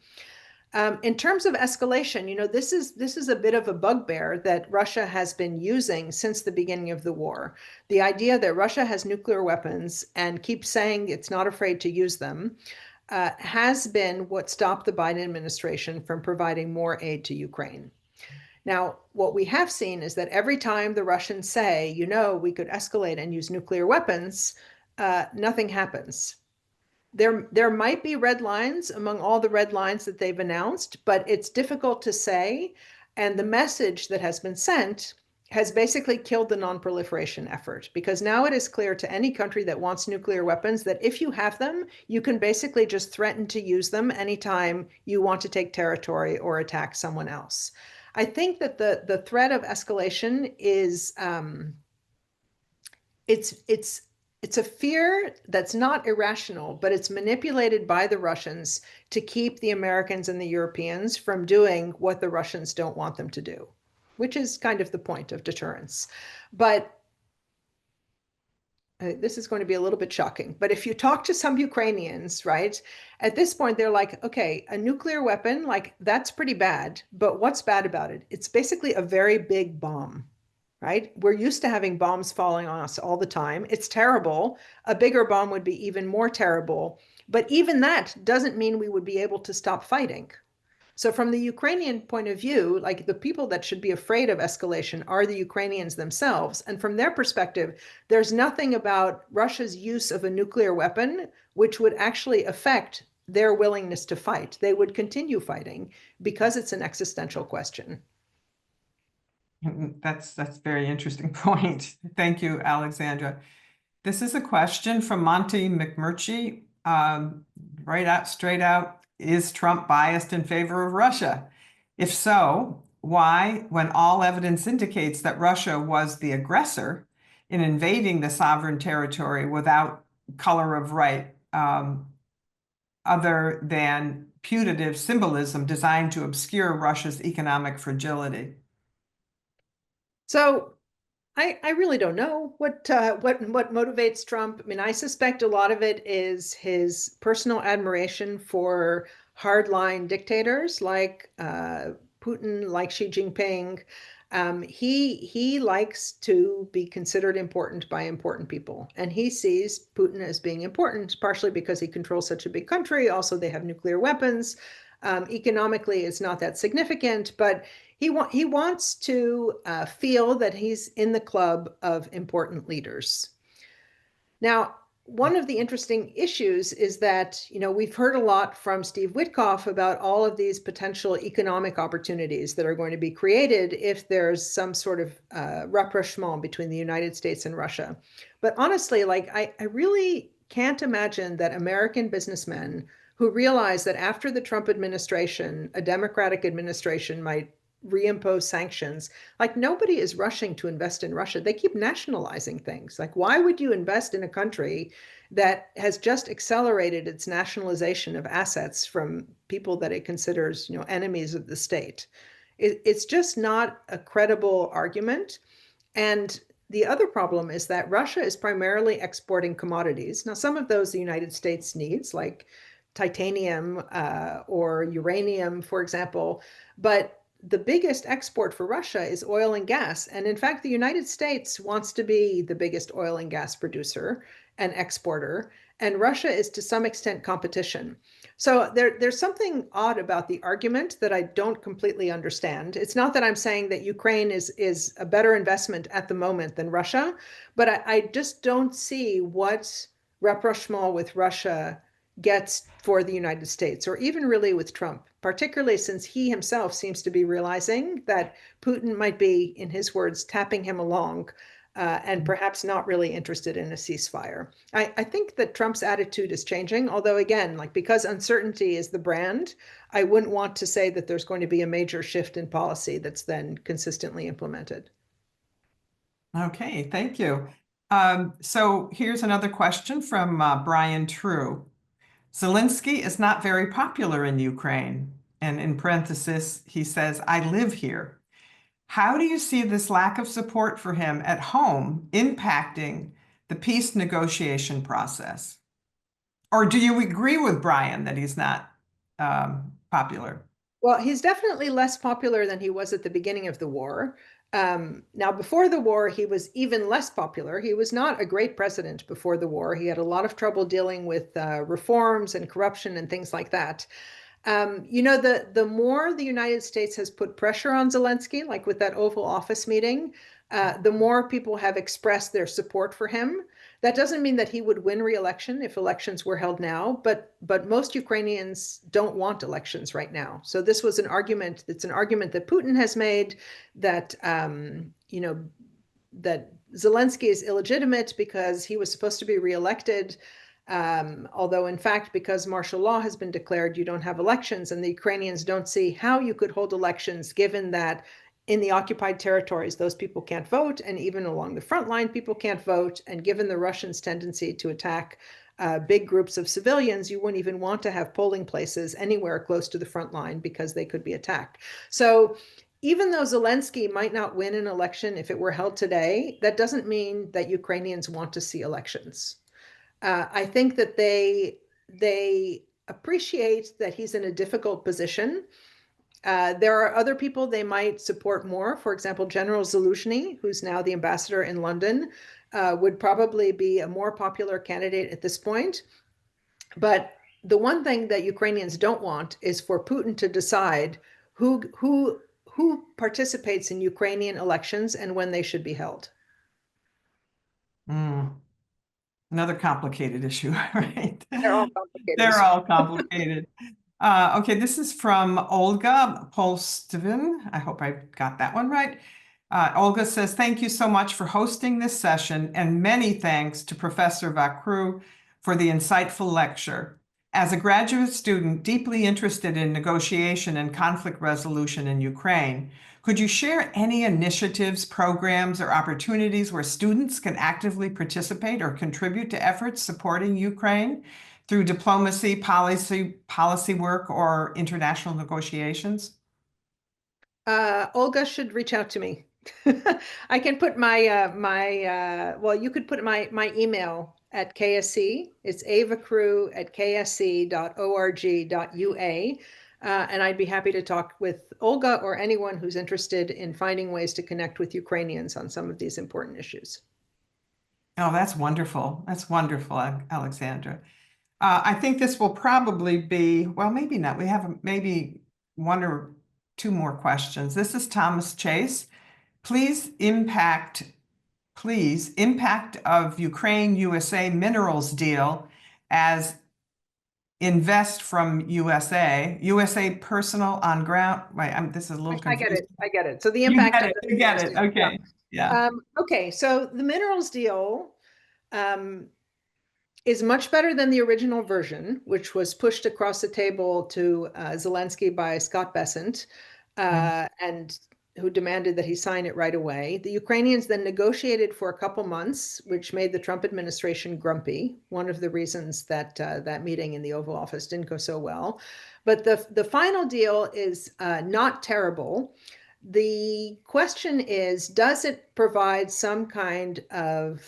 In terms of escalation, this is a bit of a bugbear that Russia has been using since the beginning of the war. The idea that Russia has nuclear weapons and keeps saying it's not afraid to use them has been what stopped the Biden administration from providing more aid to Ukraine. Now, what we have seen is that every time the Russians say, we could escalate and use nuclear weapons, nothing happens. There might be red lines among all the red lines that they've announced, but it's difficult to say. And the message that has been sent has basically killed the non-proliferation effort, because now it is clear to any country that wants nuclear weapons that if you have them, you can basically just threaten to use them anytime you want to take territory or attack someone else. I think that the threat of escalation is it's a fear that's not irrational, but it's manipulated by the Russians to keep the Americans and the Europeans from doing what the Russians don't want them to do, which is kind of the point of deterrence. But this is going to be a little bit shocking, but if you talk to some Ukrainians, right, at this point, they're like, okay, a nuclear weapon, like that's pretty bad, but what's bad about it? It's basically a very big bomb. Right? We're used to having bombs falling on us all the time. It's terrible. A bigger bomb would be even more terrible. But even that doesn't mean we would be able to stop fighting. So from the Ukrainian point of view, like the people that should be afraid of escalation are the Ukrainians themselves. And from their perspective, there's nothing about Russia's use of a nuclear weapon which would actually affect their willingness to fight. They would continue fighting because it's an existential question. That's a very interesting point. Thank you, Alexandra. This is a question from Monty McMurtry. Straight out, is Trump biased in favor of Russia? If so, why, when all evidence indicates that Russia was the aggressor in invading the sovereign territory without color of right, other than putative symbolism designed to obscure Russia's economic fragility? So I really don't know what motivates Trump. I mean, I suspect a lot of it is his personal admiration for hardline dictators like Putin, like Xi Jinping. He likes to be considered important by important people, and he sees Putin as being important, partially because he controls such a big country. Also, they have nuclear weapons. Economically, it's not that significant, but he wants to feel that he's in the club of important leaders. Now, one of the interesting issues is that, we've heard a lot from Steve Witkoff about all of these potential economic opportunities that are going to be created if there's some sort of rapprochement between the United States and Russia. But honestly, I really can't imagine that American businessmen who realize that after the Trump administration, a Democratic administration might reimpose sanctions. Like nobody is rushing to invest in Russia. They keep nationalizing things. Like why would you invest in a country that has just accelerated its nationalization of assets from people that it considers, enemies of the state? It's just not a credible argument. And the other problem is that Russia is primarily exporting commodities. Now, some of those the United States needs, like titanium or uranium, for example, but the biggest export for Russia is oil and gas. And in fact, the United States wants to be the biggest oil and gas producer and exporter, and Russia is to some extent competition. So there's something odd about the argument that I don't completely understand. It's not that I'm saying that Ukraine is a better investment at the moment than Russia, but I just don't see what rapprochement with Russia gets for the United States, or even really with Trump, particularly since he himself seems to be realizing that Putin might be, in his words, tapping him along and perhaps not really interested in a ceasefire. I think that Trump's attitude is changing, although again, like because uncertainty is the brand, I wouldn't want to say that there's going to be a major shift in policy that's then consistently implemented. Okay, thank you. So here's another question from Brian True. Zelensky is not very popular in Ukraine. And in parenthesis, he says, I live here. How do you see this lack of support for him at home impacting the peace negotiation process? Or do you agree with Brian that he's not popular? Well, he's definitely less popular than he was at the beginning of the war. Now, before the war, he was even less popular. He was not a great president before the war. He had a lot of trouble dealing with reforms and corruption and things like that. The more the United States has put pressure on Zelensky, like with that Oval Office meeting, the more people have expressed their support for him. That doesn't mean that he would win re-election if elections were held now, but most Ukrainians don't want elections right now. So this was an argument. It's an argument that Putin has made that that Zelensky is illegitimate because he was supposed to be reelected. Although, in fact, because martial law has been declared, you don't have elections, and the Ukrainians don't see how you could hold elections given that in the occupied territories, those people can't vote, and even along the front line, people can't vote. And given the Russians' tendency to attack big groups of civilians, you wouldn't even want to have polling places anywhere close to the front line because they could be attacked. So even though Zelensky might not win an election if it were held today, that doesn't mean that Ukrainians want to see elections. I think that they appreciate that he's in a difficult position. There are other people they might support more. For example, General Zaluzhny, who's now the ambassador in London, would probably be a more popular candidate at this point. But the one thing that Ukrainians don't want is for Putin to decide who participates in Ukrainian elections and when they should be held. Mm, another complicated issue, right? They're all complicated. They're all complicated. Okay, this is from Olga Polstvin. I hope I got that one right. Olga says, thank you so much for hosting this session, and many thanks to Professor Vacroux for the insightful lecture. As a graduate student deeply interested in negotiation and conflict resolution in Ukraine, could you share any initiatives, programs, or opportunities where students can actively participate or contribute to efforts supporting Ukraine through diplomacy, policy work, or international negotiations? Olga should reach out to me. I can put well, you could put my email at KSC. It's avacroux@ksc.org.ua. And I'd be happy to talk with Olga or anyone who's interested in finding ways to connect with Ukrainians on some of these important issues. Oh, that's wonderful. That's wonderful, Alexandra. I think this will probably be, well, maybe not. We have maybe one or two more questions. This is Thomas Chase. Please, impact of Ukraine-USA minerals deal as invest from USA personal on ground. Wait, this is a little confusing. I get it. So the You impact get of it. the You get minerals it. deal. Okay. Yeah. Okay, so the minerals deal is much better than the original version, which was pushed across the table to Zelensky by Scott Bessent. and who demanded that he sign it right away. The Ukrainians then negotiated for a couple months, which made the Trump administration grumpy. One of the reasons that that meeting in the Oval Office didn't go so well. But the final deal is not terrible. The question is, does it provide some kind of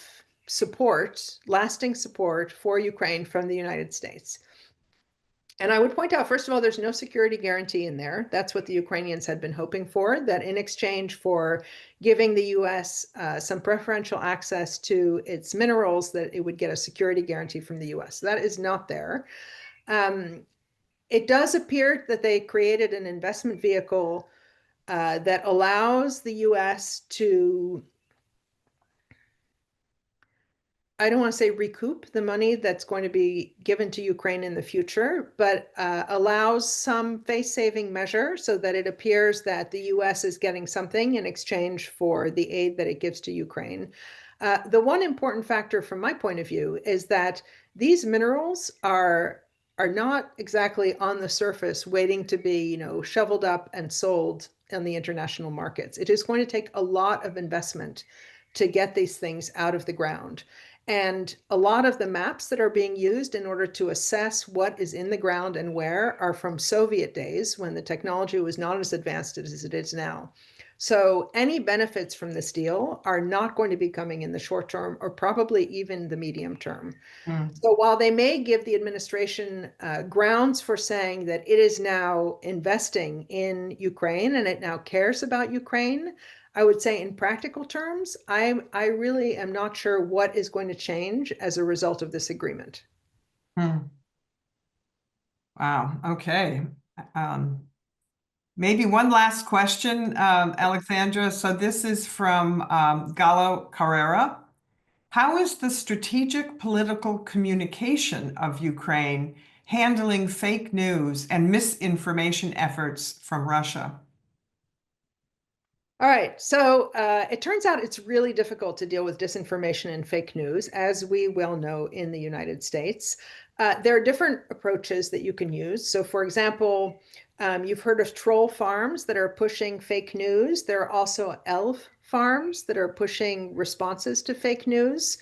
support, lasting support for Ukraine from the United States? And I would point out, first of all, there's no security guarantee in there. That's what the Ukrainians had been hoping for, that in exchange for giving the US some preferential access to its minerals, that it would get a security guarantee from the US. That is not there. It does appear that they created an investment vehicle that allows the US to, I don't want to say recoup the money that's going to be given to Ukraine in the future, but allows some face-saving measure so that it appears that the US is getting something in exchange for the aid that it gives to Ukraine. The one important factor from my point of view is that these minerals are not exactly on the surface waiting to be, shoveled up and sold on the international markets. It is going to take a lot of investment to get these things out of the ground. And a lot of the maps that are being used in order to assess what is in the ground and where are from Soviet days when the technology was not as advanced as it is now. So any benefits from this deal are not going to be coming in the short term or probably even the medium term. Mm. So while they may give the administration grounds for saying that it is now investing in Ukraine and it now cares about Ukraine, I would say in practical terms, I really am not sure what is going to change as a result of this agreement. Mm. Wow. Okay. Maybe one last question, Alexandra. So this is from Galo Carrera. How is the strategic political communication of Ukraine handling fake news and misinformation efforts from Russia? All right, so it turns out it's really difficult to deal with disinformation and fake news, as we well know in the United States. There are different approaches that you can use. So, for example, you've heard of troll farms that are pushing fake news. There are also elf farms that are pushing responses to fake news.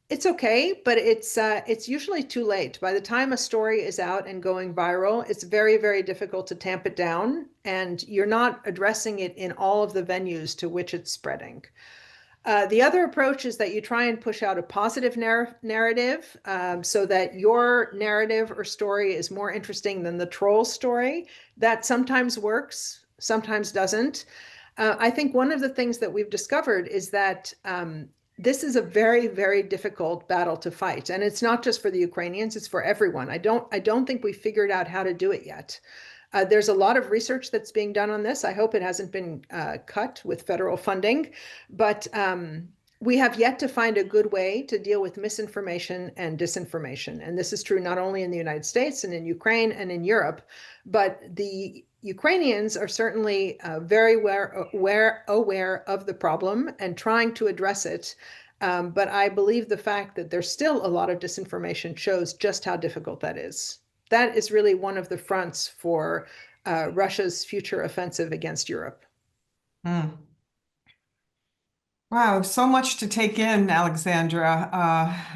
It's okay, but it's usually too late. By the time a story is out and going viral, it's very, very difficult to tamp it down, and you're not addressing it in all of the venues to which it's spreading. The other approach is that you try and push out a positive narrative so that your narrative or story is more interesting than the troll story. That sometimes works, sometimes doesn't. I think one of the things that we've discovered is that this is a very, very difficult battle to fight. And it's not just for the Ukrainians, it's for everyone. I don't think we figured out how to do it yet. There's a lot of research that's being done on this. I hope it hasn't been cut with federal funding, but we have yet to find a good way to deal with misinformation and disinformation. And this is true not only in the United States and in Ukraine and in Europe, but the Ukrainians are certainly very aware of the problem and trying to address it. But I believe the fact that there's still a lot of disinformation shows just how difficult that is. That is really one of the fronts for Russia's future offensive against Europe. Mm. Wow, so much to take in, Alexandra.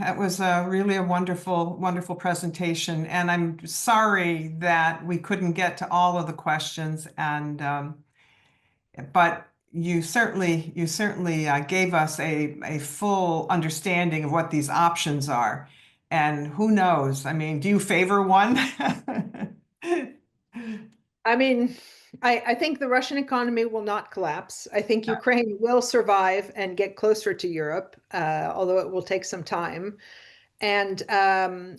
That was really a wonderful, wonderful presentation. And I'm sorry that we couldn't get to all of the questions, but you certainly gave us a full understanding of what these options are. And who knows? I mean, do you favor one? I mean, I think the Russian economy will not collapse. I think Ukraine will survive and get closer to Europe, although it will take some time. And I'm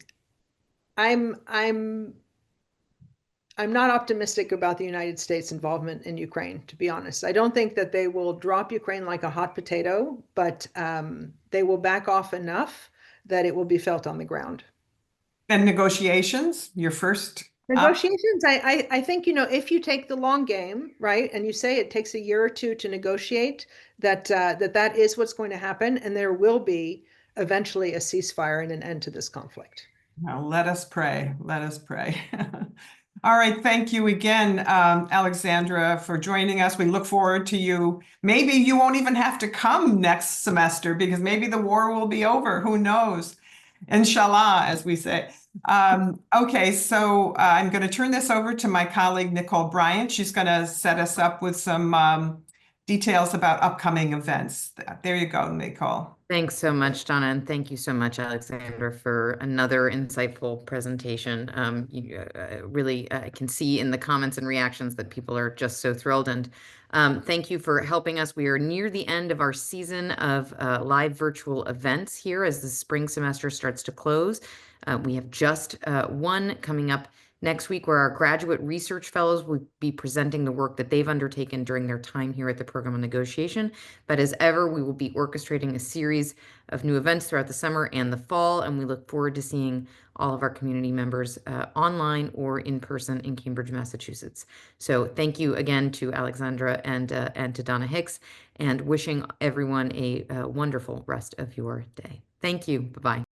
not optimistic about the United States involvement in Ukraine, to be honest. I don't think that they will drop Ukraine like a hot potato, but they will back off enough that it will be felt on the ground. And negotiations, your first option? Negotiations, I think, if you take the long game, right, and you say it takes a year or two to negotiate, that is what's going to happen, and there will be eventually a ceasefire and an end to this conflict. Now, let us pray. Let us pray. All right, thank you again, Alexandra, for joining us. We look forward to you. Maybe you won't even have to come next semester because maybe the war will be over. Who knows? Inshallah, as we say. Okay, so I'm going to turn this over to my colleague, Nicole Bryant. She's going to set us up with some details about upcoming events. There you go, Nicole. Thanks so much, Donna, and thank you so much, Alexandra, for another insightful presentation. You really can see in the comments and reactions that people are just so thrilled. And thank you for helping us. We are near the end of our season of live virtual events here as the spring semester starts to close. We have just one coming up next week, where our graduate research fellows will be presenting the work that they've undertaken during their time here at the Program on Negotiation. But as ever, we will be orchestrating a series of new events throughout the summer and the fall, and we look forward to seeing all of our community members online or in person in Cambridge, Massachusetts. So thank you again to Alexandra and to Donna Hicks, and wishing everyone a wonderful rest of your day. Thank you. Bye-bye.